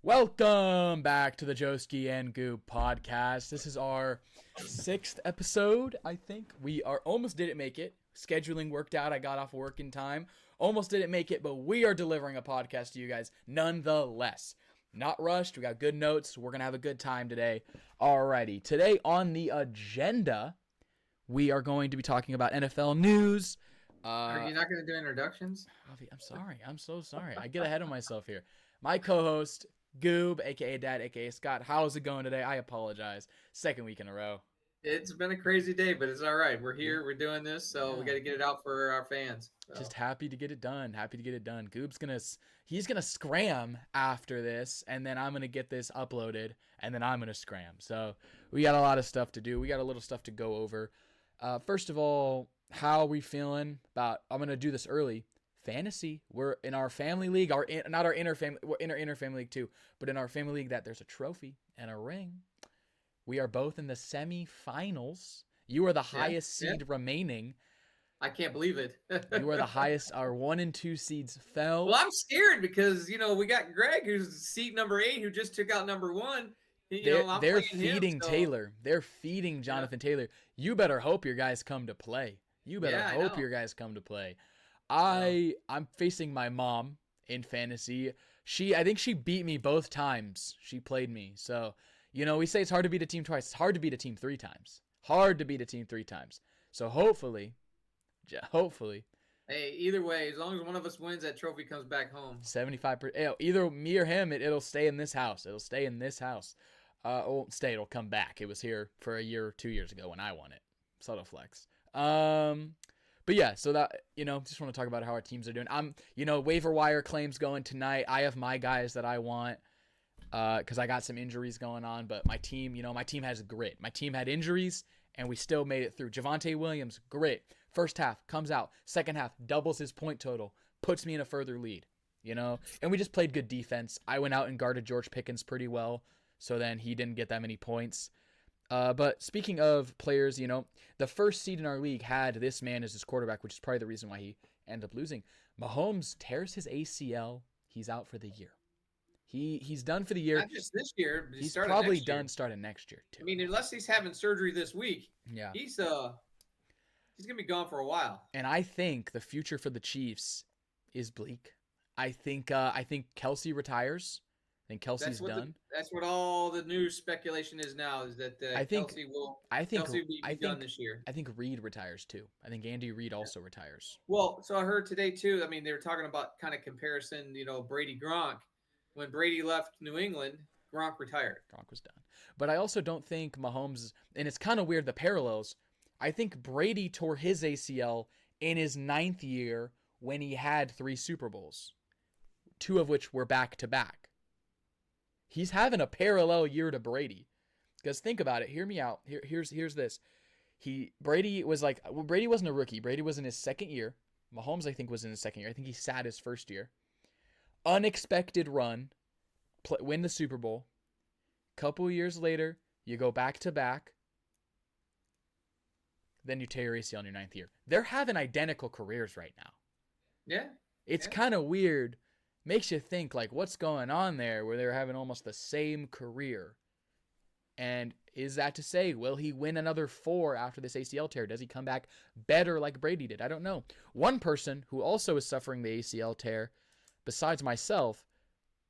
Welcome back to the Joski and Goob podcast. This is our 6th episode, I think. We almost didn't make it. Scheduling worked out. I got off work in time. Almost didn't make it, but we are delivering a podcast to you guys nonetheless. Not rushed. We got good notes. We're going to have a good time today. Alrighty. Today on the agenda, we are going to be talking about NFL news. Are you not going to do introductions? Avi, I'm sorry. I'm so sorry. I get ahead of myself here. My co-host, Goob, a.k.a. Dad, a.k.a. Scott. How's it going today? I apologize. Second week in a row. It's been a crazy day, but it's all right. We're here. We're doing this, so we got to get it out for our fans. So. Just happy to get it done. Goob's he's gonna scram after this, and then I'm gonna get this uploaded, and then I'm gonna scram. So we got a lot of stuff to do. We got a little stuff to go over. First of all, how are we feeling about? I'm gonna do this early. Fantasy. We're in our family league. Not our inner family. We're in our inner family league too, but in our family league that there's a trophy and a ring. We are both in the semifinals. You are the highest seed remaining. I can't believe it. You are the highest. Our 1 and 2 seeds fell. Well, I'm scared because we got Greg, who's seed number 8, who just took out number 1. They're feeding Taylor. They're feeding Jonathan Taylor. You better hope your guys come to play. I'm facing my mom in fantasy. I think she beat me both times she played me. So, we say it's hard to beat a team twice. It's hard to beat a team 3 times. So hopefully. Hey, either way, as long as one of us wins, that trophy comes back home. 75%. Either me or him, it'll stay in this house. It won't stay. It'll come back. It was here for a year or 2 years ago when I won it. Subtle flex. But yeah, so that, just want to talk about how our teams are doing. Waiver wire claims going tonight. I have my guys that I want because I got some injuries going on. But my team has grit. My team had injuries, and we still made it through. Javonte Williams, grit. First half, comes out. Second half, doubles his point total. Puts me in a further lead, And we just played good defense. I went out and guarded George Pickens pretty well, so then he didn't get that many points. But speaking of players, the first seed in our league had this man as his quarterback, which is probably the reason why he ended up losing. Mahomes tears his ACL. He's out for the year. He's done for the year. Not just this year, but he's probably done starting next year too. I mean, unless he's having surgery this week, yeah, he's gonna be gone for a while. And I think the future for the Chiefs is bleak. I think Kelsey retires. I think Kelsey's done. That's what all the news speculation is now. Is that Kelsey will be done this year. I think Reed retires too. I think Andy Reid also retires. Well, so I heard today too. I mean, they were talking about kind of comparison. Brady Gronk. When Brady left New England, Gronk retired. Gronk was done. But I also don't think Mahomes. And it's kind of weird the parallels. I think Brady tore his ACL in his 9th year when he had 3 Super Bowls, 2 of which were back to back. He's having a parallel year to Brady. Because think about it. Hear me out. Here's this. Brady wasn't a rookie. Brady was in his 2nd year. Mahomes, I think, was in his 2nd year. I think he sat his 1st year. Unexpected run. Win the Super Bowl. Couple years later, you go back to back. Then you tear your ACL in your 9th year. They're having identical careers right now. Yeah. It's kind of weird. Makes you think, like, what's going on there where they're having almost the same career? And is that to say, will he win another 4 after this ACL tear? Does he come back better like Brady did? I don't know. One person who also is suffering the ACL tear, besides myself,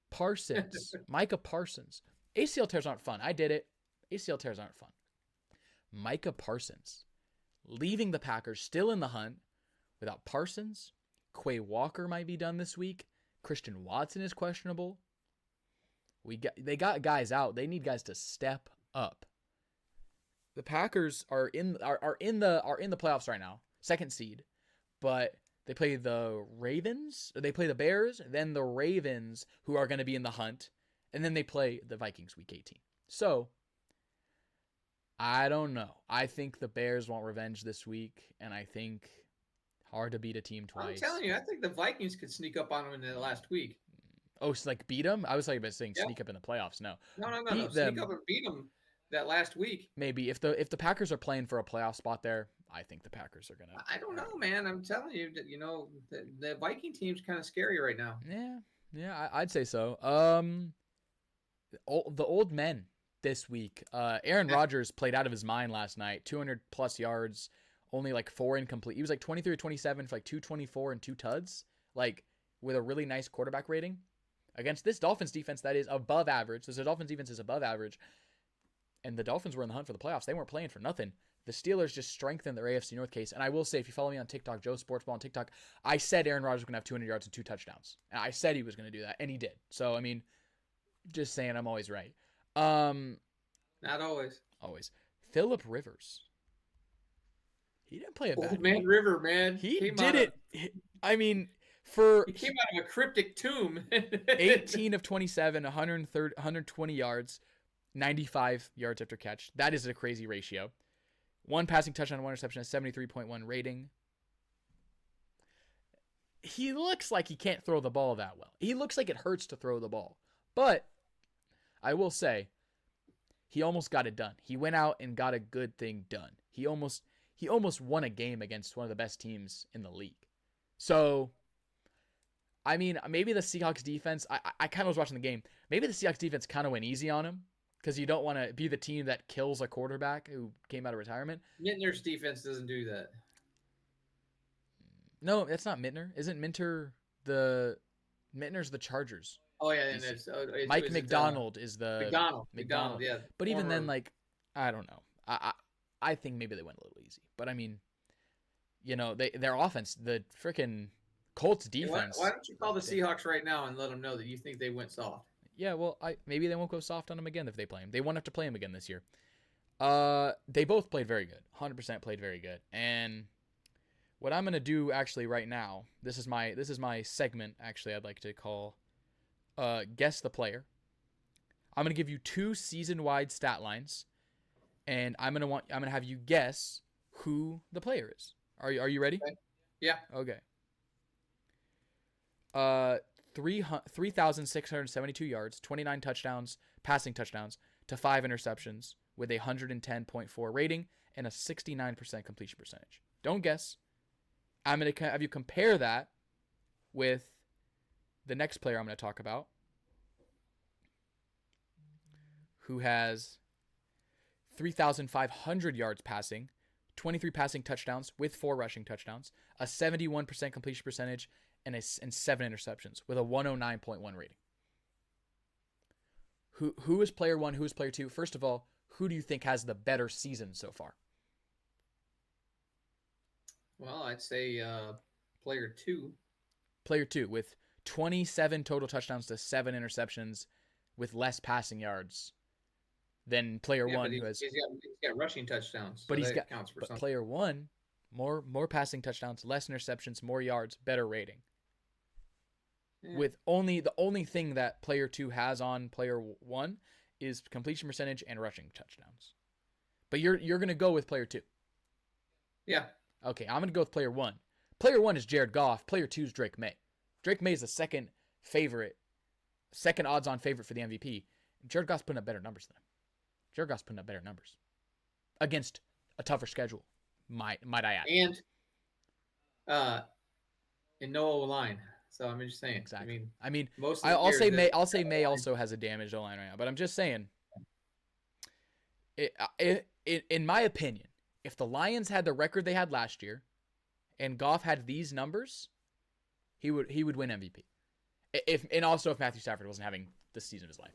Parsons. Micah Parsons. ACL tears aren't fun. I did it. ACL tears aren't fun. Micah Parsons. Leaving the Packers, still in the hunt. Without Parsons, Quay Walker might be done this week. Christian Watson is questionable. They got guys out. They need guys to step up. The Packers are in the playoffs right now, 2nd seed, but they play the Ravens. They play the Bears, then the Ravens, who are going to be in the hunt, and then they play the Vikings week 18. So I don't know. I think the Bears want revenge this week, and I think hard to beat a team twice. I'm telling you, I think the Vikings could sneak up on them in the last week. Oh, so like beat them? I was talking about saying sneak up in the playoffs. No. No. Sneak up and beat them that last week. Maybe if the Packers are playing for a playoff spot there, I think the Packers are gonna. I don't know, man. I'm telling you that the Viking team's kind of scary right now. Yeah, I'd say so. the old men this week. Aaron Rodgers played out of his mind last night. 200 plus yards, only like 4 incomplete. He was like 23 or 27 for like 224 and 2 tuds, like with a really nice quarterback rating against this Dolphins defense that is above average. So the Dolphins defense is above average, and the Dolphins were in the hunt for the playoffs. They weren't playing for nothing. The Steelers just strengthened their AFC North case. And I will say, if you follow me on TikTok, Joe Sportsball on TikTok, I said Aaron Rodgers was going to have 200 yards and 2 touchdowns. And I said he was going to do that, and he did. So, I mean, just saying I'm always right. Not always. Always. Phillip Rivers. He didn't play a bad Old man game. River, man. He did it. I mean, for He came out of a cryptic tomb. 18 of 27, 120 yards, 95 yards after catch. That is a crazy ratio. 1 passing touchdown, 1 interception, a 73.1 rating. He looks like he can't throw the ball that well. He looks like it hurts to throw the ball. But I will say, he almost got it done. He went out and got a good thing done. He almost won a game against one of the best teams in the league. So, I mean, maybe the Seahawks defense, I kind of was watching the game. Maybe the Seahawks defense kind of went easy on him because you don't want to be the team that kills a quarterback who came out of retirement. Mittner's defense doesn't do that. No, that's not Mittner. Isn't Minter Mittner's the Chargers? Oh, yeah. And It's- it's Mike McDonald is the McDonald, yeah. But even then, Former- like, I don't know. I think maybe they went a little easy. But I mean, you know, their offense, the freaking Colts Hey, defense. why don't you call the Seahawks right now and let them know that you think they went soft? Yeah, well, maybe they won't go soft on him again if they play him. They won't have to play him again this year. They both played very good. 100% played very good. And what I'm gonna do actually right now, this is my segment. Actually, I'd like to call, guess the player. I'm gonna give you 2 season-wide stat lines, and I'm gonna have you guess who the player is. Are you ready? Okay. Yeah. Okay. 3,672 yards, 29 touchdowns, passing touchdowns, to 5 interceptions with a 110.4 rating and a 69% completion percentage. Don't guess. I'm going to have you compare that with the next player I'm going to talk about, who has 3,500 yards passing, 23 passing touchdowns with 4 rushing touchdowns, a 71% completion percentage, and 7 interceptions with a 109.1 rating. Who is player 1? Who is player 2? First of all, who do you think has the better season so far? Well, I'd say player 2. Player 2 with 27 total touchdowns to 7 interceptions with less passing yards than player 1 who has. He's got rushing touchdowns. But so he's that got. counts for But something. player 1, more passing touchdowns, less interceptions, more yards, better rating. Yeah. With the only thing that player 2 has on player 1 is completion percentage and rushing touchdowns. But you're gonna go with player 2. Yeah. Okay, I'm gonna go with player 1. Player 1 is Jared Goff. Player 2 is Drake May. Drake May is the second odds-on favorite for the MVP. Jared Goff's putting up better numbers than him. Jared Goff's putting up better numbers against a tougher schedule. Might I add? And no O-line. So I'm just saying. Exactly. I mean, most of the I'll year, say the- May. I'll say May also has a damaged O-line right now, but I'm just saying. In my opinion, if the Lions had the record they had last year, and Goff had these numbers, he would win MVP. And also if Matthew Stafford wasn't having the season of his life.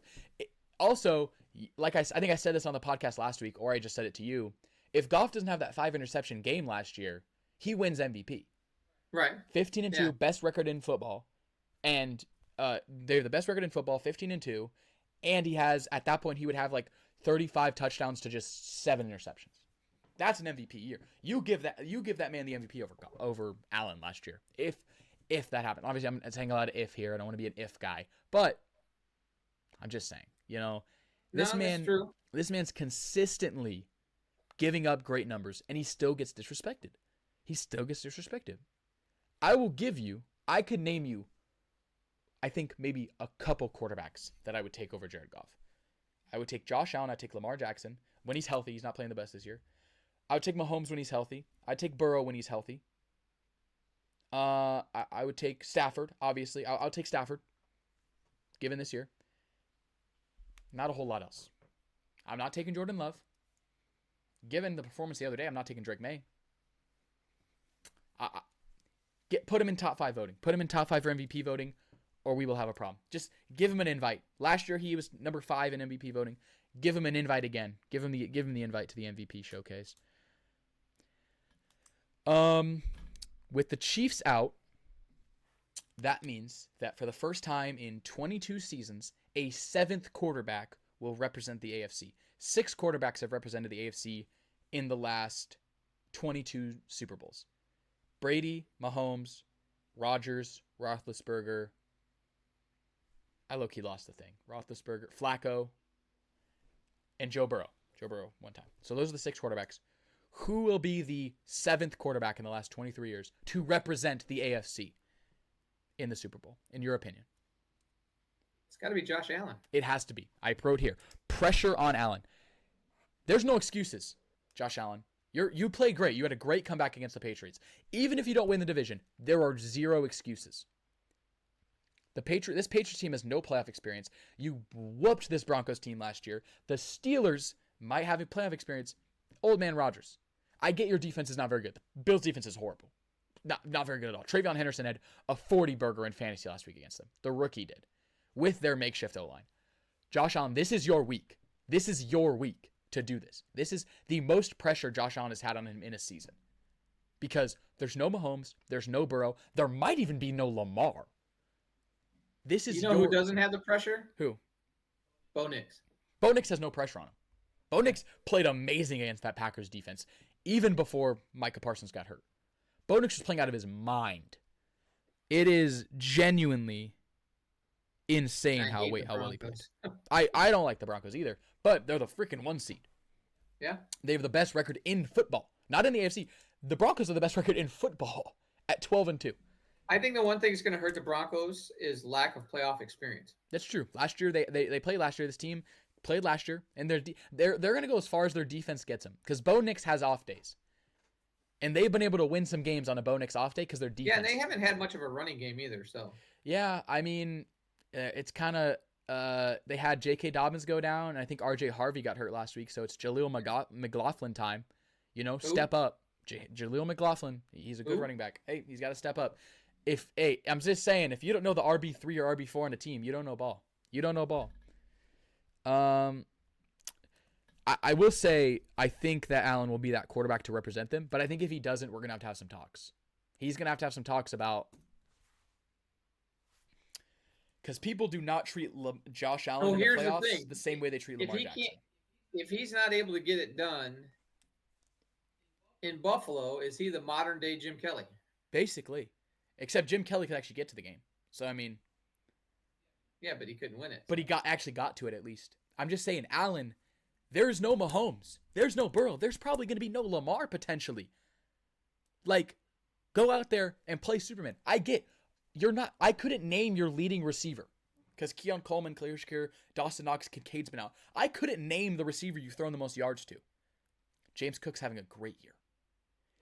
Also, like I think I said this on the podcast last week, or I just said it to you. If Goff doesn't have that 5 interception game last year, he wins MVP. Right. 15-2, Yeah. best record in football, and they're the best record in football, 15-2, and he has at that point he would have like 35 touchdowns to just 7 interceptions. That's an MVP year. You give that man the MVP over Allen last year. If that happened, obviously I'm saying a lot of if here. I don't want to be an if guy, but I'm just saying, this man, that's true. this man's consistently giving up great numbers, and he still gets disrespected. I could name you, I think maybe a couple quarterbacks that I would take over Jared Goff. I would take Josh Allen. I'd take Lamar Jackson when he's healthy. He's not playing the best this year. I would take Mahomes when he's healthy. I'd take Burrow when he's healthy. I would take Stafford, obviously. I'll take Stafford, given this year. Not a whole lot else. I'm not taking Jordan Love. Given the performance the other day, I'm not taking Drake May. Put him in top 5 voting. Put him in top 5 for MVP voting, or we will have a problem. Just give him an invite. Last year he was number 5 in MVP voting. Give him an invite again. Give him the invite to the MVP showcase. With the Chiefs out, that means that for the first time in 22 seasons, a 7th quarterback will represent the AFC. 6 quarterbacks have represented the AFC in the last 22 Super Bowls. Brady, Mahomes, Rodgers, Roethlisberger. I low-key lost the thing. Roethlisberger, Flacco, and Joe Burrow. Joe Burrow one time. So those are the 6 quarterbacks. Who will be the 7th quarterback in the last 23 years to represent the AFC in the Super Bowl, in your opinion? It's got to be Josh Allen. It has to be. I wrote here. Pressure on Allen. There's no excuses, Josh Allen. You played great. You had a great comeback against the Patriots. Even if you don't win the division, there are 0 excuses. This Patriots team has no playoff experience. You whooped this Broncos team last year. The Steelers might have a playoff experience. Old man Rodgers. I get your defense is not very good. The Bills' defense is horrible. Not very good at all. Travion Henderson had a 40-burger in fantasy last week against them. The rookie did. With their makeshift O-line. Josh Allen, this is your week. This is your week to do this. This is the most pressure Josh Allen has had on him in a season. Because there's no Mahomes. There's no Burrow. There might even be no Lamar. This is who doesn't have the pressure? Who? Bo Nix. Bo Nix has no pressure on him. Bo Nix played amazing against that Packers defense, even before Micah Parsons got hurt. Bo Nix was playing out of his mind. It is genuinely insane how well he plays. I don't like the Broncos either, but they're the freaking 1 seed. Yeah. They have the best record in football. Not in the AFC. The Broncos are the best record in football at 12-2. I think the one thing that's going to hurt the Broncos is lack of playoff experience. That's true. Last year they played last year. This team played last year, and they're going to go as far as their defense gets them because Bo Nix has off days. And they've been able to win some games on a Bo Nix off day because their defense. Yeah, and they haven't had much of a running game either. So. Yeah, I mean, it's kind of they had J.K. Dobbins go down, and I think R.J. Harvey got hurt last week, so it's Jaleel McLaughlin time. Step up. Jaleel McLaughlin, he's a good running back. Hey, he's got to step up. I'm just saying, if you don't know the RB3 or RB4 on a team, you don't know ball. You don't know ball. I will say I think that Allen will be that quarterback to represent them, but I think if he doesn't, we're going to have some talks. He's going to have some talks about because people do not treat Josh Allen in the playoffs the same way they treat Lamar Jackson. If he's not able to get it done in Buffalo, is he the modern day Jim Kelly? Basically. Except Jim Kelly could actually get to the game. So, I mean. Yeah, but he couldn't win it. But he actually got to it at least. I'm just saying, Allen, there's no Mahomes. There's no Burrow. There's probably going to be no Lamar potentially. Like, go out there and play Superman. I couldn't name your leading receiver. Because Keon Coleman, Khalil Shakir, Dawson Knox, Kincaid's been out. I couldn't name the receiver you've thrown the most yards to. James Cook's having a great year.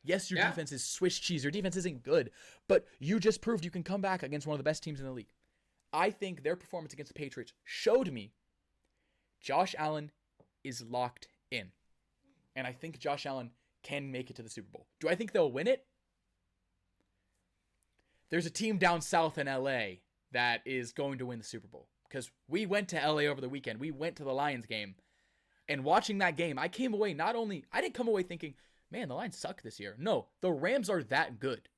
Yes, your defense is Swiss cheese. Your defense isn't good, but you just proved you can come back against one of the best teams in the league. I think their performance against the Patriots showed me Josh Allen is locked in. And I think Josh Allen can make it to the Super Bowl. Do I think they'll win it? There's a team down south in LA that is going to win the Super Bowl. Because we went to LA over the weekend. We went to the Lions game. And watching that game, I came away I didn't come away thinking, man, the Lions suck this year. No, the Rams are that good.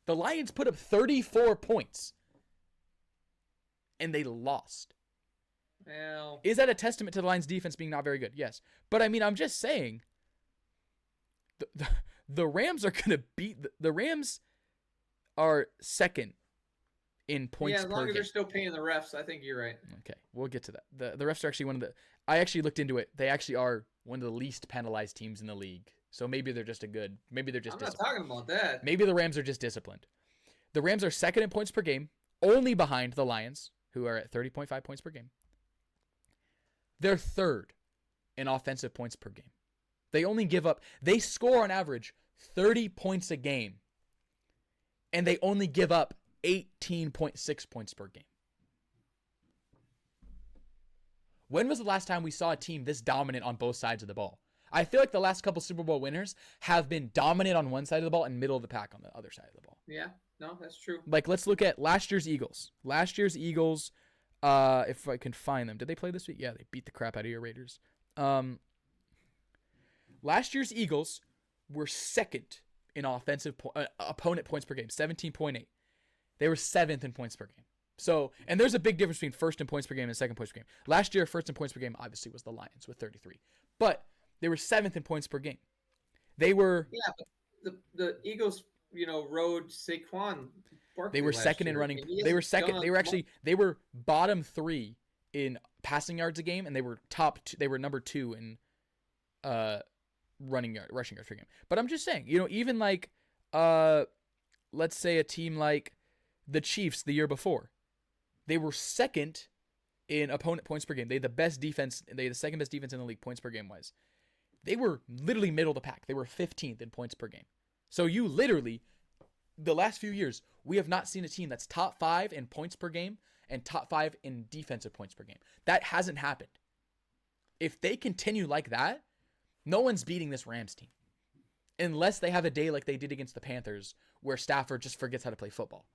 The Lions put up 34 points. And they lost. Well, is that a testament to the Lions' defense being not very good? Yes. But, I mean, I'm just saying, the Rams are going to beat the Rams are second in points per game. Yeah, as long as they're still paying the refs, I think you're right. Okay, we'll get to that. The refs are actually one of the – I actually looked into it. They actually are one of the least penalized teams in the league. So maybe they're just maybe they're just I'm not talking about that. Maybe the Rams are just disciplined. The Rams are second in points per game, only behind the Lions, who are at 30.5 points per game. They're third in offensive points per game. They score on average 30 points a game, and they only give up 18.6 points per game. When was the last time we saw a team this dominant on both sides of the ball? I feel like the last couple Super Bowl winners have been dominant on one side of the ball and middle of the pack on the other side of the ball. Yeah, no, that's true. Like, let's look at last year's Eagles. If I can find them. Did they play this week? Yeah, they beat the crap out of your Raiders. Last year's Eagles were second in offensive opponent points per game, 17.8. They were 7th in points per game. So, and there's a big difference between first in points per game and second points per game. Last year, first in points per game obviously was the Lions with 33. But they were 7th in points per game. They were... Yeah, but the Eagles, rode Saquon Barkley. They were second in running. They were second. They were bottom 3 in passing yards a game, and they were they were number 2 in rushing yards per game. But I'm just saying, even like let's say a team like the Chiefs the year before, they were second in opponent points per game. They had the best defense. They had the second best defense in the league points per game wise. They were literally middle of the pack. They were 15th in points per game. So you literally, the last few years, we have not seen a team that's top 5 in points per game and top 5 in defensive points per game. That hasn't happened. If they continue like that, no one's beating this Rams team. Unless they have a day like they did against the Panthers where Stafford just forgets how to play football.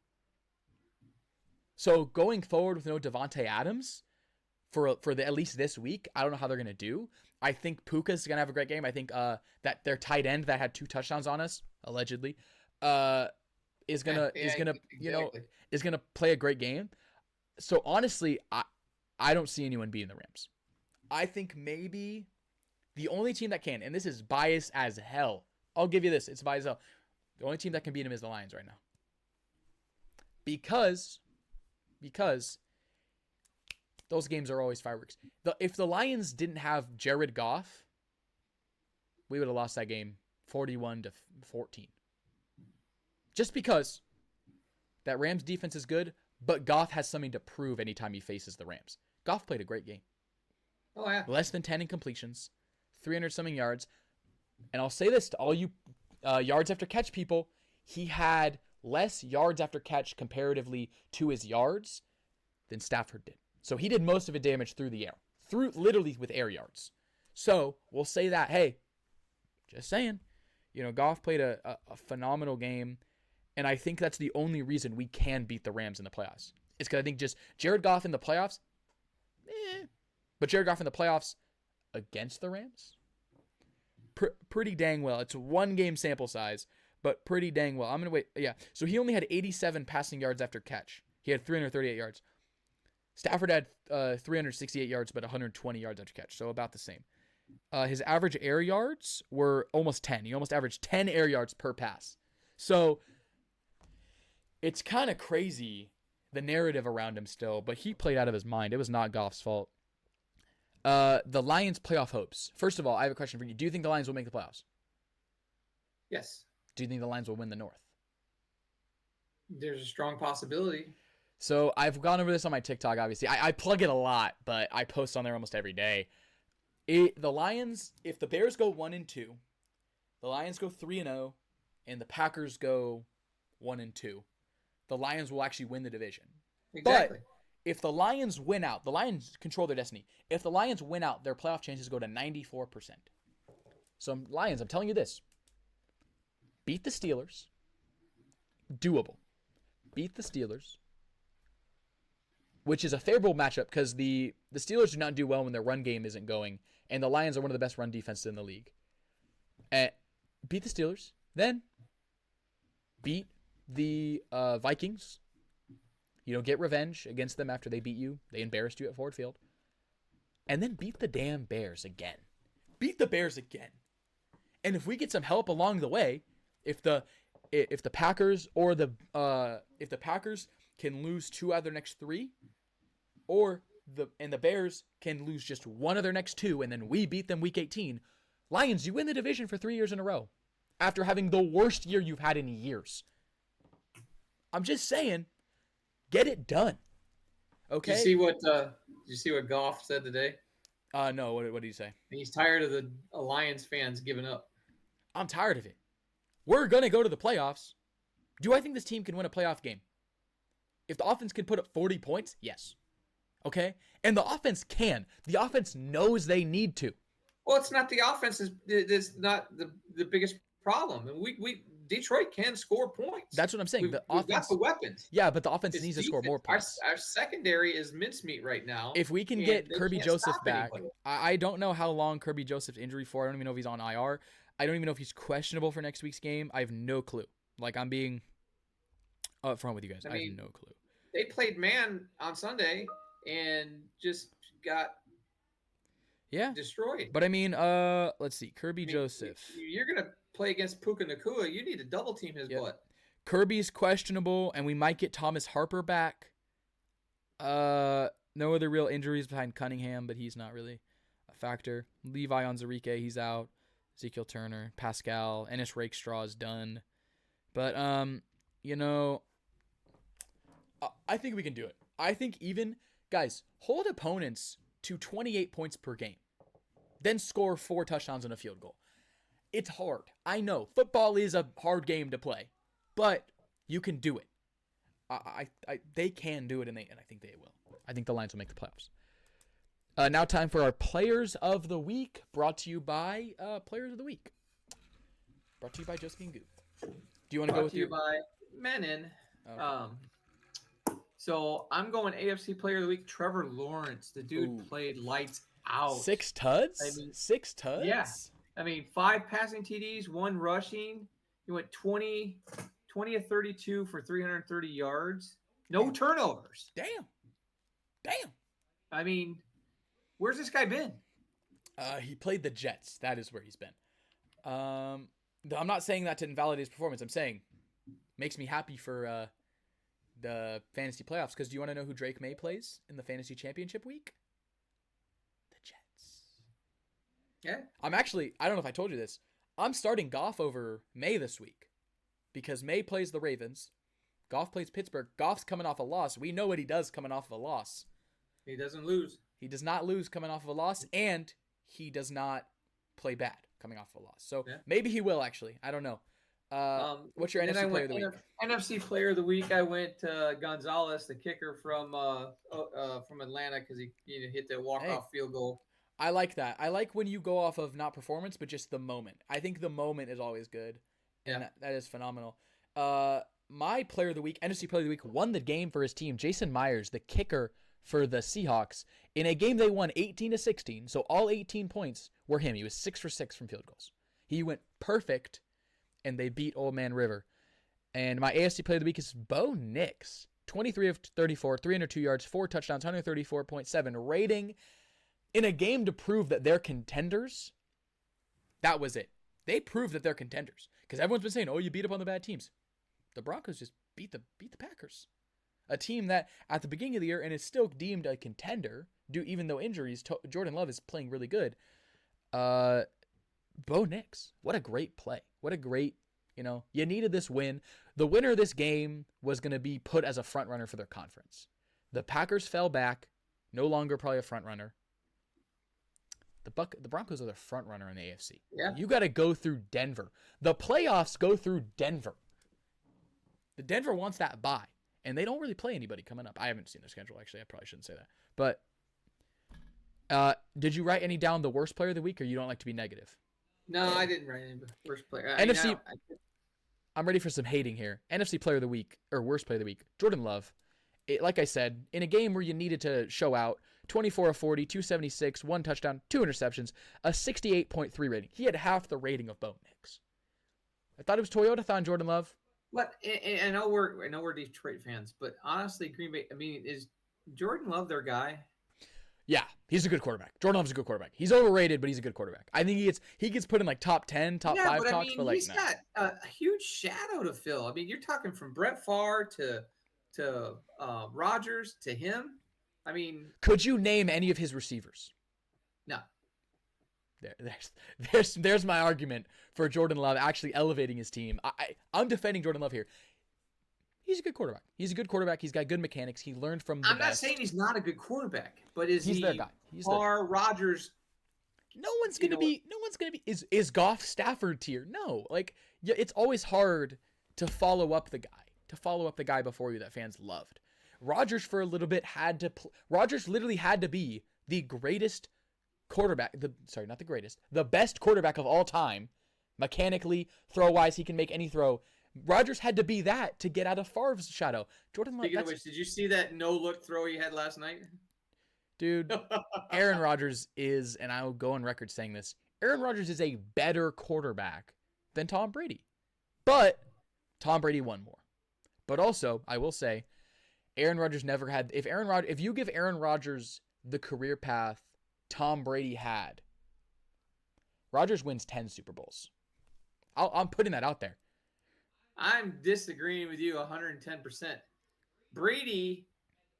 So going forward with no Devontae Adams for at least this week, I don't know how they're going to do. I think Puka's going to have a great game. I think that their tight end that had 2 touchdowns on us, allegedly, is going to play a great game. So honestly, I don't see anyone beating the Rams. I think maybe the only team that can, and this is biased as hell. I'll give you this. It's biased as hell. The only team that can beat him is the Lions right now. Because those games are always fireworks. If the Lions didn't have Jared Goff, we would have lost that game 41-14. Just because that Rams defense is good, but Goff has something to prove anytime he faces the Rams. Goff played a great game. Oh, yeah. Less than 10 incompletions, 300-something yards. And I'll say this to all you yards after catch people, he had less yards after catch comparatively to his yards than Stafford did. So he did most of the damage through the air, literally with air yards. So we'll say that, hey, just saying, Goff played a phenomenal game. And I think that's the only reason we can beat the Rams in the playoffs. It's because I think just Jared Goff in the playoffs, but Jared Goff in the playoffs against the Rams, pretty dang well. It's a 1-game sample size, but pretty dang well. I'm going to wait. Yeah. So he only had 87 passing yards after catch. He had 338 yards. Stafford had 368 yards, but 120 yards after catch. So about the same. His average air yards were almost 10. He almost averaged 10 air yards per pass. So it's kind of crazy, the narrative around him still, but he played out of his mind. It was not Goff's fault. The Lions' playoff hopes. First of all, I have a question for you. Do you think the Lions will make the playoffs? Yes. Do you think the Lions will win the North? There's a strong possibility. So I've gone over this on my TikTok, obviously. I plug it a lot, but I post on there almost every day. The Lions, if the Bears go 1-2, the Lions go 3-0, and the Packers go 1-2, the Lions will actually win the division. Exactly. But if the Lions win out, the Lions control their destiny. If the Lions win out, their playoff chances go to 94%. So Lions, I'm telling you this. Beat the Steelers. Doable. Beat the Steelers. Which is a favorable matchup because the Steelers do not do well when their run game isn't going. And the Lions are one of the best run defenses in the league. Beat the Steelers. Then beat the Vikings. Get revenge against them after they beat you. They embarrassed you at Ford Field. And then beat the damn Bears again. Beat the Bears again. And if we get some help along the way, if the Packers or the Packers can lose 2 out of their next 3, or the Bears can lose just 1 of their next 2, and then we beat them week 18, Lions, you win the division for 3 years in a row after having the worst year you've had in years. I'm just saying, get it done. Okay. Did you see what Goff said today? No. What did he say? He's tired of the Lions fans giving up. I'm tired of it. We're gonna go to the playoffs. Do I think this team can win a playoff game? If the offense can put up 40 points, yes. Okay? And the offense can. The offense knows they need to. Well, it's not the offense is not the biggest problem. And we Detroit can score points. That's what I'm saying. We've got the weapons. Yeah, but the offense It's needs to score defense. more points. Our secondary is mincemeat right now. If we can and get they Kirby can't Joseph stop back, anybody. I don't know how long Kirby Joseph's injury for. I don't even know if he's on IR. I don't even know if he's questionable for next week's game. I have no clue. Like, I'm being upfront with you guys. I have no clue. They played man on Sunday and just got destroyed. But I mean, let's see. Kirby Joseph. You're gonna play against Puka Nacua. You need to double team his butt. Kirby's questionable, and we might get Thomas Harper back. No other real injuries behind Cunningham, but he's not really a factor. Levi Onwuzurike, he's out. Ezekiel Turner, Pascal, Ennis Rakestraw is done. But I think we can do it. I think even guys hold opponents to 28 points per game, then score 4 touchdowns and a field goal. It's hard. I know football is a hard game to play, but you can do it. They can do it, and I think they will. I think the Lions will make the playoffs. Now time for our Players of the Week, brought to you by Players of the Week. Brought to you by Josephine Gu. Do you want to go with your? Brought to you by Menon. Okay. So I'm going AFC Player of the Week, Trevor Lawrence. The dude played lights out. 6 tuds? 6 tuds? Yeah. I mean, 5 passing TDs, 1 rushing. He went 20 of 32 for 330 yards. No turnovers. Damn. I mean, where's this guy been? He played the Jets. That is where he's been. I'm not saying that to invalidate his performance. I'm saying makes me happy for the fantasy playoffs, because do you want to know who Drake May plays in the fantasy championship week? The Jets. Yeah. I don't know if I told you this. I'm starting Goff over May this week because May plays the Ravens. Goff plays Pittsburgh. Goff's coming off a loss. We know what he does coming off of a loss. He doesn't lose. He does not lose coming off of a loss, and he does not play bad coming off of a loss. So maybe he will, actually. I don't know. What's your NFC Player of the Week? NFC Player of the Week, I went Gonzalez, the kicker from Atlanta, because he hit that walk-off field goal. I like that. I like when you go off of not performance, but just the moment. I think the moment is always good. And that is phenomenal. My Player of the Week, NFC Player of the Week, won the game for his team. Jason Myers, the kicker for the Seahawks, in a game they won 18-16. So all 18 points were him. He was 6 for 6 from field goals. He went perfect, and they beat Old Man River. And my AFC Player of the Week is Bo Nix. 23 of 34, 302 yards, 4 touchdowns, 134.7 rating. In a game to prove that they're contenders, that was it. They proved that they're contenders. Because everyone's been saying, you beat up on the bad teams. The Broncos just beat the Packers. A team that at the beginning of the year and is still deemed a contender, even though injuries, Jordan Love is playing really good. Bo Nix, what a great play. What a great, you needed this win. The winner of this game was going to be put as a front runner for their conference. The Packers fell back, no longer probably a front runner. The Broncos are the front runner in the AFC. Yeah. You got to go through Denver. The playoffs go through Denver. The Denver wants that bye, and they don't really play anybody coming up. I haven't seen their schedule, actually. I probably shouldn't say that. But did you write any down the worst player of the week, or you don't like to be negative? No, I didn't write any worst player. NFC. I'm ready for some hating here. NFC Player of the Week, or Worst Player of the Week, Jordan Love. Like I said, in a game where you needed to show out, 24 of 40, 276, 1 touchdown, 2 interceptions, a 68.3 rating. He had half the rating of Bo Nix. I thought it was Toyota-thon, Jordan Love. But I know we're Detroit fans, but honestly, Green Bay. I mean, is Jordan Love their guy? Yeah, he's a good quarterback. Jordan Love's a good quarterback. He's overrated, but he's a good quarterback. I think he gets put in like top 10, top 5 but talks. But he's got a huge shadow to fill. I mean, you're talking from Brett Favre to Rodgers to him. I mean, could you name any of his receivers? No. There's my argument for Jordan Love actually elevating his team. I'm defending Jordan Love here. He's a good quarterback. He's got good mechanics. He learned from the I'm not best. saying he's not a good quarterback, but he's their guy. He's Favre, Rodgers. No one's gonna be. Is Goff Stafford tier? No. It's always hard to follow up the guy before you that fans loved. Rodgers for a little bit Rodgers literally had to be the greatest quarterback. Not the greatest, the best quarterback of all time. Mechanically, throw-wise, he can make any throw. Rodgers had to be that to get out of Favre's shadow. Jordan Love. Speaking of which, did you see that no-look throw he had last night? Dude, Aaron Rodgers is, and I will go on record saying this, Aaron Rodgers is a better quarterback than Tom Brady. But Tom Brady won more. But also, I will say, Aaron Rodgers never had, if you give Aaron Rodgers the career path Tom Brady had, Rodgers wins 10 Super Bowls. I'm putting that out there. I'm disagreeing with you 110%. Brady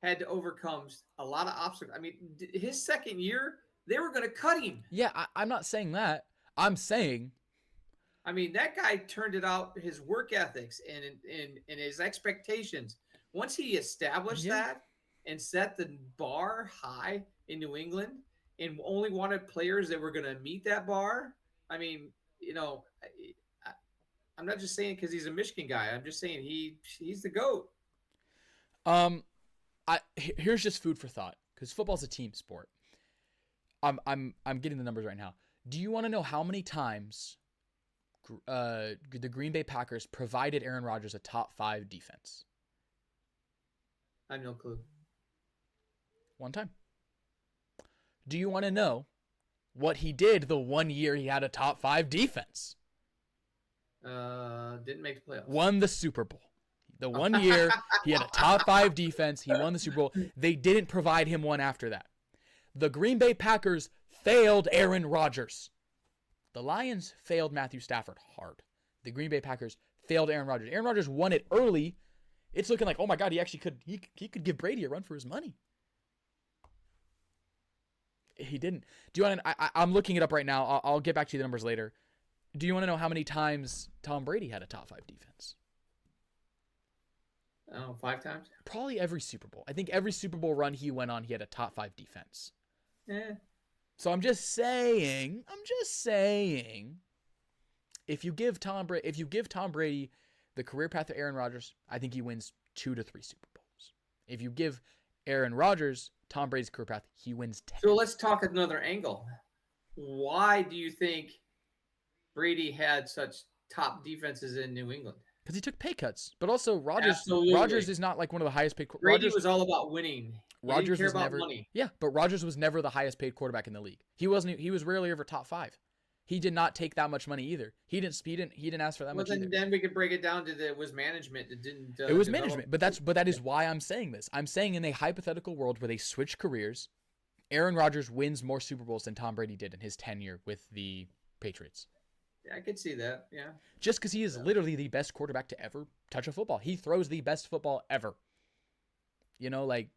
had to overcome a lot of obstacles. I mean, his second year, they were going to cut him. Yeah, I'm not saying that. I'm saying, I mean, that guy turned it out, his work ethics and his expectations. Once he established that and set the bar high in New England and only wanted players that were going to meet that bar, I mean, you know, I'm not just saying because he's a Michigan guy. I'm just saying he's the GOAT. Here's just food for thought, because football's a team sport. I'm getting the numbers right now. Do you want to know how many times the Green Bay Packers provided Aaron Rodgers a top 5 defense? I have no clue. One time. Do you want to know what he did the 1 year he had a top 5 defense? Didn't make the playoffs. Won the Super Bowl. The 1 year he had a top 5 defense, he won the Super Bowl. They didn't provide him one after that. The Green Bay Packers failed Aaron Rodgers. The Lions failed Matthew Stafford hard. The Green Bay Packers failed Aaron Rodgers. Aaron Rodgers won it early. It's looking like, oh my God, he actually could. He could give Brady a run for his money. He didn't. Do you want to? I'm looking it up right now. I'll get back to you the numbers later. Do you want to know how many times Tom Brady had a top 5 defense? I don't know, 5 times? Probably every Super Bowl. I think every Super Bowl run he went on, he had a top 5 defense. Yeah. So I'm just saying, if you give Tom Brady the career path of Aaron Rodgers, I think he wins 2 to 3 Super Bowls. If you give Aaron Rodgers Tom Brady's career path, he wins 10. So let's talk another angle. Why do you think Brady had such top defenses in New England? Because he took pay cuts, but also Rodgers is not like one of the highest paid. Brady was all about winning. Rodgers didn't care was about never money. Yeah, but Rodgers was never the highest paid quarterback in the league. He was rarely ever top 5. He did not take that much money either. He didn't ask for that much either. Then we could break it down to it was management that didn't. It was management, but that is why I'm saying this. I'm saying in a hypothetical world where they switch careers, Aaron Rodgers wins more Super Bowls than Tom Brady did in his tenure with the Patriots. Yeah, I could see that. Yeah. Just because he is literally the best quarterback to ever touch a football. He throws the best football ever. You know, like,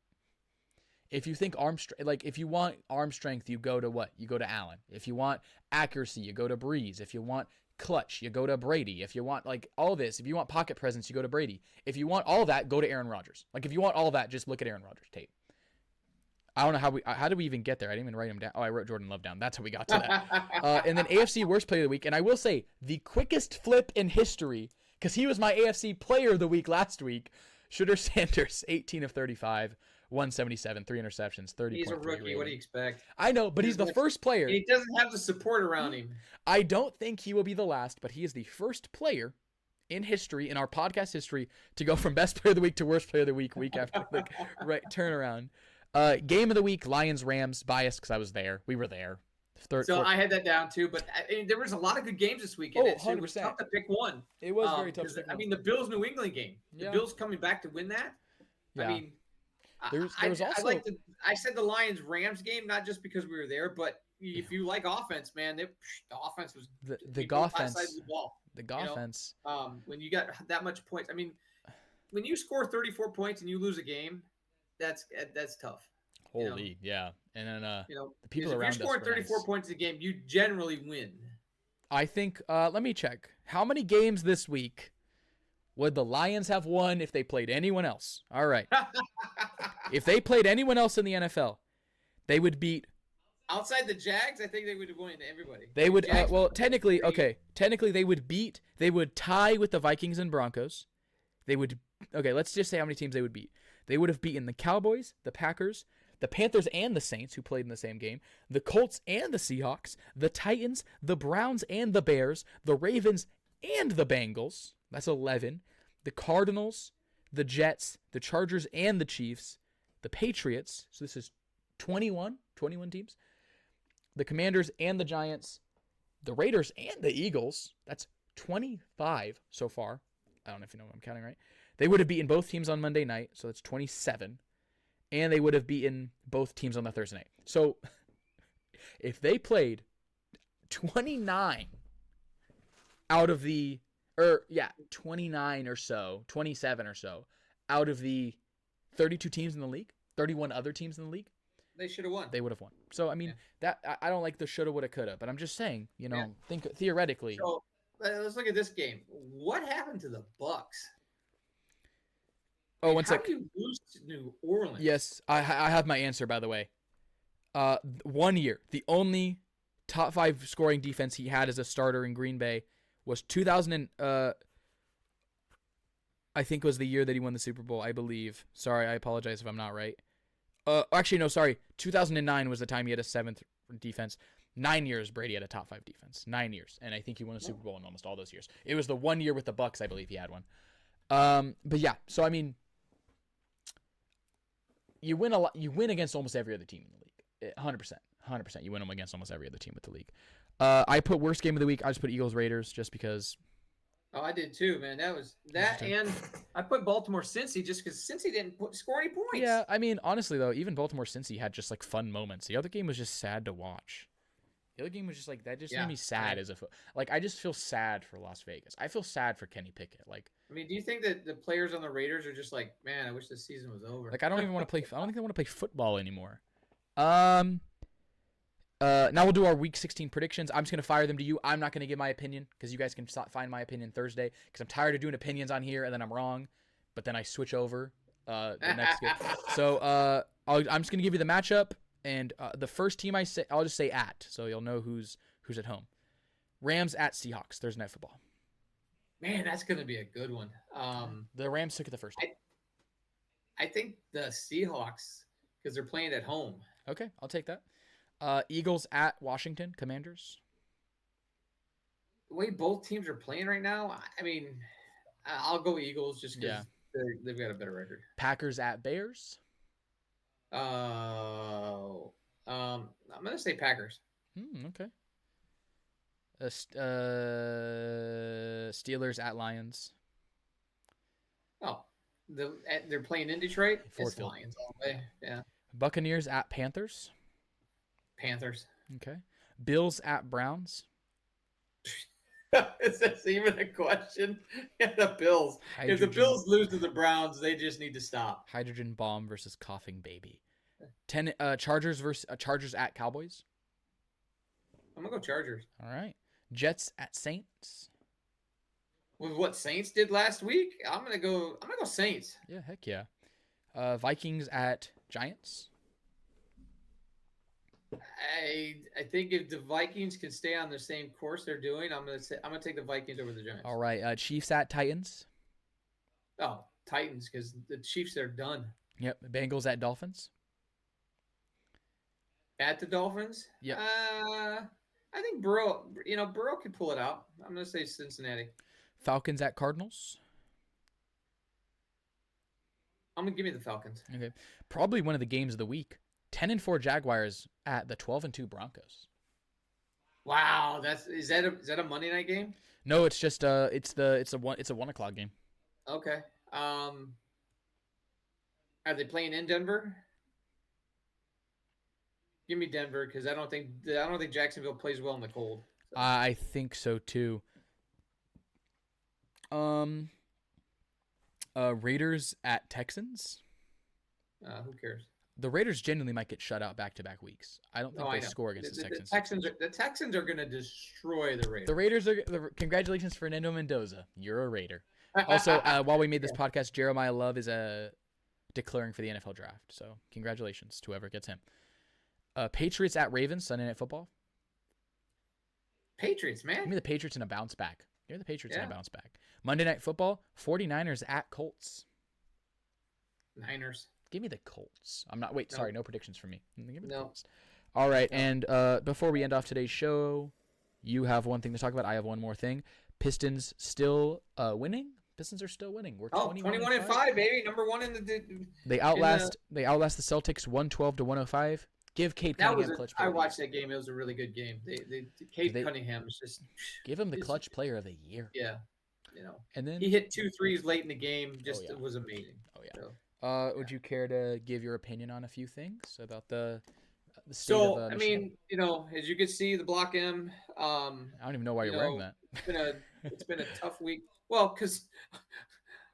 if you think if you want arm strength, you go to what? You go to Allen. If you want accuracy, you go to Breeze. If you want clutch, you go to Brady. If you want like all this, if you want pocket presence, you go to Brady. If you want all that, go to Aaron Rodgers. Like if you want all that, just look at Aaron Rodgers' tape. I don't know how did we even get there? I didn't even write him down. Oh, I wrote Jordan Love down. That's how we got to that. And then AFC Worst Player of the Week. And I will say, the quickest flip in history, because he was my AFC Player of the Week last week, Shedeur Sanders, 18 of 35, 177, 3 interceptions, 30. He's a rookie. Rating. What do you expect? I know, but he's the first player. He doesn't have the support around him. I don't think he will be the last, but he is the first player in history, in our podcast history, to go from Best Player of the Week to Worst Player of the Week after the right turnaround. Game of the week, Lions-Rams, biased because I was there. We were there. I had that down too, but there was a lot of good games this weekend. Oh, 100%. It was tough to pick one. It was very tough to pick one. I mean, the Bills-New England game. The Bills coming back to win that. Yeah. I mean, there was also I said the Lions-Rams game, not just because we were there, but if you like offense, man, the offense was the offense. The offense. When you got that much points, I mean, when you score 34 points and you lose a game, that's tough. Holy, yeah. And then the people if around us. If you're scoring 34 points a game, you generally win. I think. Let me check. How many games this week would the Lions have won if they played anyone else? All right. If they played anyone else in the NFL, they would beat. Outside the Jags, I think they would win everybody. They would. Technically, they would tie with the Vikings and Broncos. They would. Okay, let's just say how many teams they would beat. They would have beaten the Cowboys, the Packers, the Panthers and the Saints, who played in the same game, the Colts and the Seahawks, the Titans, the Browns and the Bears, the Ravens and the Bengals. That's 11. The Cardinals, the Jets, the Chargers and the Chiefs, the Patriots. So this is 21 teams. The Commanders and the Giants, the Raiders and the Eagles. That's 25 so far. I don't know if you know what I'm counting right. They would have beaten both teams on Monday night, so that's 27. And they would have beaten both teams on the Thursday night. So if they played 29 out of the, 29 or so, 27 or so out of the 32 teams in the league, 31 other teams in the league, they should have won. They would have won. So, I mean, that I don't like the shoulda, woulda, coulda, but I'm just saying, think theoretically. So let's look at this game. What happened to the Bucks? Oh, one sec. How do you lose to New Orleans? Yes, I have my answer, by the way. 1 year, the only top 5 scoring defense he had as a starter in Green Bay was 2000 I think was the year that he won the Super Bowl, I believe. Sorry, I apologize if I'm not right. Actually, no, sorry. 2009 was the time he had a 7th defense. 9 years Brady had a top 5 defense. 9 years, and I think he won a Super Bowl in almost all those years. It was the 1 year with the Bucks, I believe he had one. But yeah, so I mean, you win a lot. You win against almost every other team in the league. 100%. You win them against almost every other team with the league. I put worst game of the week. I just put Eagles Raiders just because. Oh, I did too, man. That was that, and I put Baltimore Cincy just because Cincy didn't score any points. Yeah, I mean, honestly though, even Baltimore Cincy had just like fun moments. The other game was just sad to watch. The other game was just like that. Just made me sad as I just feel sad for Las Vegas. I feel sad for Kenny Pickett. Like, I mean, do you think that the players on the Raiders are just like, man, I wish this season was over? Like, I don't even want to play. I don't think I want to play football anymore. Now we'll do our Week 16 predictions. I'm just gonna fire them to you. I'm not gonna give my opinion because you guys can find my opinion Thursday. Because I'm tired of doing opinions on here and then I'm wrong, but then I switch over the next game. So I'm just gonna give you the matchup and the first team I say I'll just say at, so you'll know who's at home. Rams at Seahawks Thursday Night Football. Man, that's gonna be a good one. The Rams took it the first time. I think the Seahawks because they're playing at home. Okay, I'll take that. Eagles at Washington Commanders. The way both teams are playing right now, I mean, I'll go Eagles just because they've got a better record. Packers at Bears. I'm gonna say Packers. Okay. Steelers at Lions. Oh, they're playing in Detroit. It's Field. Lions all the way. Yeah. Buccaneers at Panthers. Panthers. Okay. Bills at Browns. Is this even a question? Yeah, the Bills. If the Bills lose to the Browns, they just need to stop. Hydrogen bomb versus coughing baby. Chargers at Cowboys. I'm gonna go Chargers. All right. Jets at Saints. With what Saints did last week, I'm gonna go Saints. Yeah, heck yeah. Vikings at Giants. I think if the Vikings can stay on the same course they're doing, I'm gonna take the Vikings over the Giants. All right. Chiefs at Titans. Oh, Titans, because the Chiefs are done. Yep. Bengals at Dolphins. At the Dolphins. Yep. I think Burrow could pull it out. I'm gonna say Cincinnati. Falcons at Cardinals. I'm gonna give me the Falcons. Okay. Probably one of the games of the week. 10-4 Jaguars at the 12-2 Broncos. Wow, is that a Monday night game? No, it's just it's a 1 o'clock game. Okay. Are they playing in Denver? Give me Denver because I don't think Jacksonville plays well in the cold. So. I think so too. Raiders at Texans. Who cares? The Raiders genuinely might get shut out back-to-back weeks. I don't think they score against the Texans. The Texans are going to destroy the Raiders. The Raiders are. Congratulations, Fernando Mendoza. You're a Raider. Also, while we made this podcast, Jeremiah Love is declaring for the NFL draft. So congratulations to whoever gets him. Patriots at Ravens Sunday Night Football. Patriots, man. Give me the Patriots in a bounce back. Give me the Patriots in a bounce back. Monday Night Football. 49ers at Colts. Niners. Give me the Colts. I'm not. Wait, No. sorry, no predictions for me. Give me the No. Colts. All right, No. and before we end off today's show, you have one thing to talk about. I have one more thing. Pistons still winning. Pistons are still winning. We're 21 and 5, baby. Number one in the. They outlast the Celtics 112 to 105. Give Cade Cunningham clutch player. I watched that game. It was a really good game. Cade Cunningham is just. Give him the clutch player of the year. Yeah. And then he hit 2 threes late in the game. It was amazing. Oh yeah. So, would you care to give your opinion on a few things about the state of I Michigan? mean, as you can see, the Block M. I don't even know why you're wearing that. It's been a tough week. Well, because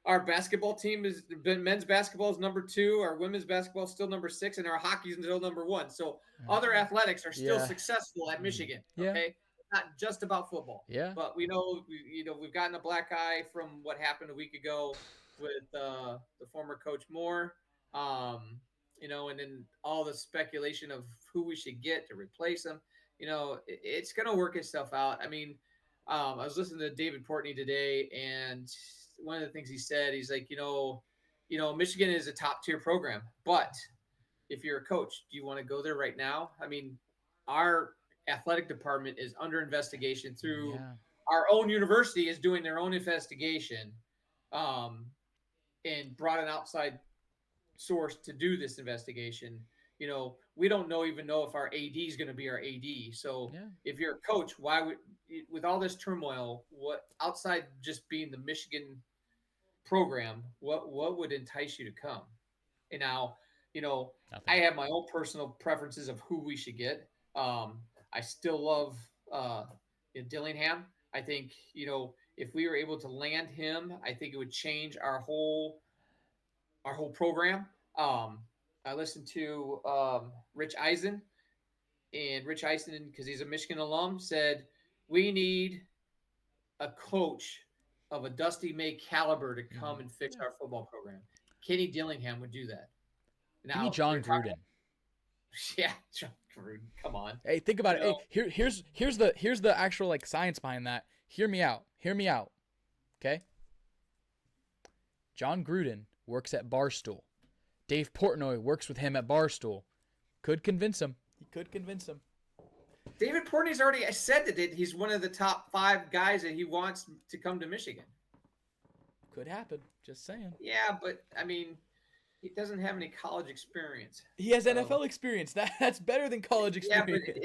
our basketball team men's basketball is number 2, our women's basketball is still number 6, and our hockey is still number 1. So other athletics are still successful at Michigan. Okay, not just about football. Yeah. But we know, we've gotten a black eye from what happened a week ago with the former coach Moore. And then all the speculation of who we should get to replace him. It's going to work itself out. I mean, I was listening to David Portney today, and one of the things he said, he's like, Michigan is a top tier program, but if you're a coach, do you want to go there right now? I mean, our athletic department is under investigation through our own university is doing their own investigation, and brought an outside source to do this investigation. We don't even know if our AD is going to be our AD. So if you're a coach, why would, with all this turmoil, what outside just being the Michigan program, what would entice you to come? And now, I have my own personal preferences of who we should get. I still love Dillingham. I think, if we were able to land him, I think it would change our whole program. I listened to Rich Eisen, and Rich Eisen, because he's a Michigan alum, said we need a coach of a Dusty May caliber to come and fix our football program. Kenny Dillingham would do that. Now, give me John Gruden. Yeah, John Gruden. Come on. Hey, think about it. Hey, here's the actual science behind that. Hear me out. Okay? John Gruden works at Barstool. Dave Portnoy works with him at Barstool. Could convince him. He could convince him. David Portnoy's already said that he's one of the top 5 guys that he wants to come to Michigan. Could happen. Just saying. Yeah, but I mean, he doesn't have any college experience. He has NFL experience. That's better than college experience. Yeah, but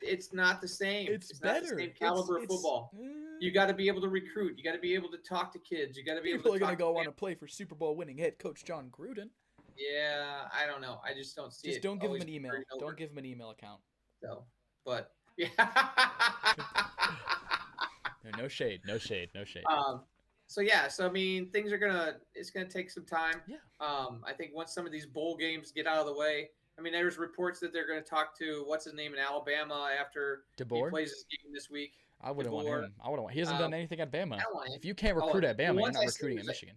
it's not the same. It's better. Not the same caliber of football. You got to be able to recruit. You got to be able to talk to kids. You got to be able to. People are going to go on to play for Super Bowl winning head coach John Gruden. Yeah, I don't know. I just don't see it. Just don't give him an email. Don't give him an email account. So, but yeah. No shade. So I mean, it's gonna take some time. Yeah. I think once some of these bowl games get out of the way, I mean, there's reports that they're gonna talk to what's his name in Alabama after DeBoer? he plays this game this week. I wouldn't want him. He hasn't done anything at Bama. If you can't recruit at Bama, you're not recruiting at Michigan.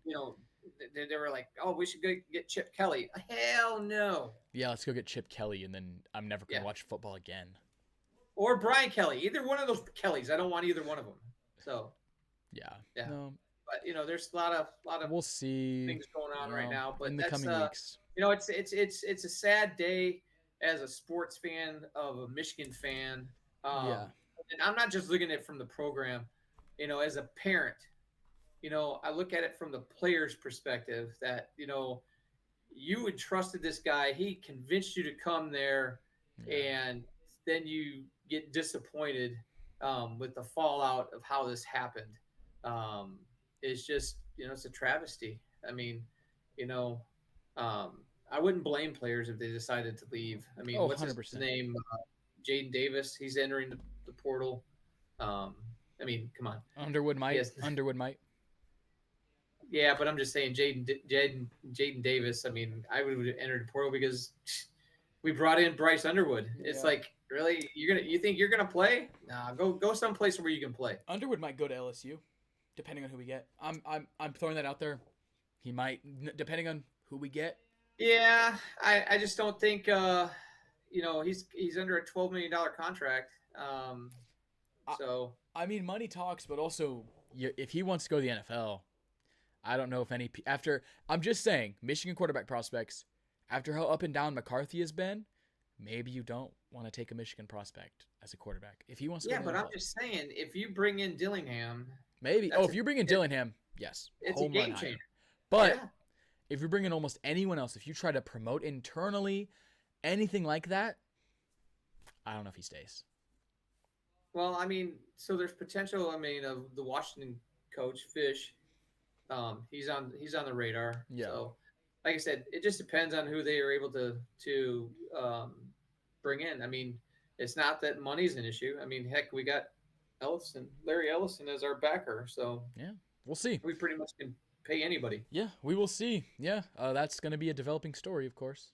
They were like, "Oh, we should go get Chip Kelly." Hell no. Yeah, let's go get Chip Kelly, and then I'm never gonna watch football again. Or Brian Kelly, either one of those Kellys. I don't want either one of them. So. Yeah. No. But there's a lot of we'll see things going on right now. But in the coming weeks, it's a sad day as a sports fan of a Michigan fan. And I'm not just looking at it from the program. As a parent, I look at it from the player's perspective. That you entrusted this guy. He convinced you to come there, and then you get disappointed with the fallout of how this happened. It's just, it's a travesty. I mean, I wouldn't blame players if they decided to leave. I mean, what's 100%. his name? Jaden Davis. He's entering the portal. I mean, come on. Underwood might. Yeah, but I'm just saying, Jaden Davis. I mean, I would have entered the portal because we brought in Bryce Underwood. It's like, really, you think you're gonna play? Nah, go someplace where you can play. Underwood might go to LSU. Depending on who we get, I'm throwing that out there. He might, depending on who we get. Yeah, I just don't think he's under a $12 million contract. So I mean, money talks, but also if he wants to go to the NFL, I don't know if any after. I'm just saying, Michigan quarterback prospects. After how up and down McCarthy has been, maybe you don't want to take a Michigan prospect as a quarterback if he wants to. Yeah, go but to the I'm NFL. just saying, if you bring in Dillingham, Maybe. Oh, that's if you bring in Dillingham, yes, it's a home run game hire. changer. But Yeah. if you bring in almost anyone else, if you try to promote internally, anything like that, I don't know if he stays. Well, I mean, so there's potential. I mean, of the Washington coach Fish, he's on the radar. Yeah. So, like I said, it just depends on who they are able to bring in. I mean, it's not that money's an issue. I mean, heck, we got Larry Ellison as our backer, so Yeah, we'll see. we pretty much can pay anybody. Yeah, we will see. Yeah, that's going to be a developing story, of course.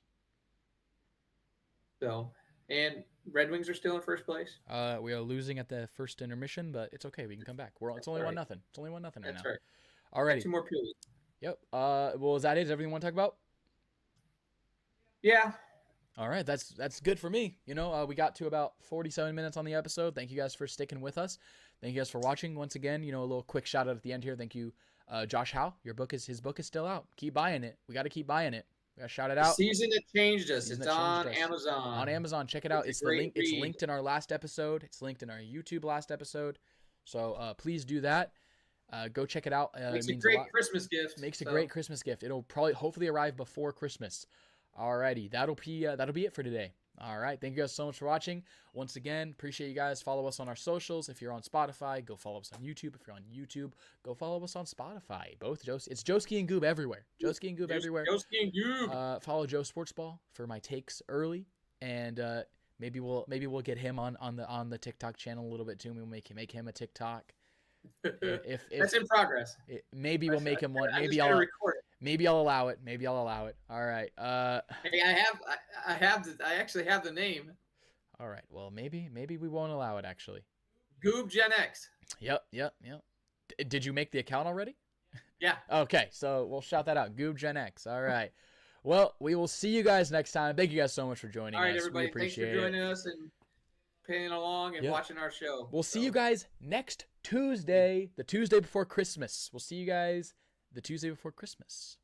So, and Red Wings are still in first place. We are losing at the first intermission, but it's okay. We can come back. It's only All 1-0. right. It's only 1-0 right That's now. right. Alrighty. 2 more periods. Yep. Well, is that it? Is everything you want to talk about? Yeah. All right, that's good for me. We got to about 47 minutes on the episode. Thank you guys for sticking with us. Thank you guys for watching. Once again, a little quick shout out at the end here. Thank you, Josh Howe. His book is still out. Keep buying it. We got to keep buying it. We got to shout it The out. season that changed us. Season It's that on changed us. Amazon. On Amazon, check it out. It's It's a the great link. It's read. linked in our last episode. It's linked in our YouTube last episode. So please do that. Go check it out. Makes it a means great lot. Christmas gift. Makes a so. great Christmas gift. It'll probably hopefully arrive before Christmas. Alrighty, that'll be it for today. All right, thank you guys so much for watching. Once again, appreciate you guys. Follow us on our socials. If you're on Spotify, go follow us on YouTube. If you're on YouTube, go follow us on Spotify. It's Joeski and Goob everywhere. Joeski and Goob everywhere. Joeski and Goob. Follow Joe Sportsball for my takes early, and maybe we'll get him on the TikTok channel a little bit too. We'll make him a TikTok. If That's in progress. Maybe we'll make him one. Maybe I'll record it. Maybe I'll allow it. All right. Hey, I actually have the name. All right. Well, maybe we won't allow it actually. Goob Gen X. Yep. Did you make the account already? Yeah. Okay, so we'll shout that out. Goob Gen X. All right. Well, we will see you guys next time. Thank you guys so much for joining us. All right, everybody. We appreciate Thanks for joining us and paying along and watching our show. We'll see you guys next Tuesday, the Tuesday before Christmas. We'll see you guys the Tuesday before Christmas.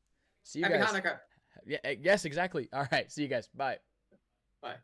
See you Happy guys. Hanukkah. Yeah, yes, exactly. All right. See you guys. Bye. Bye.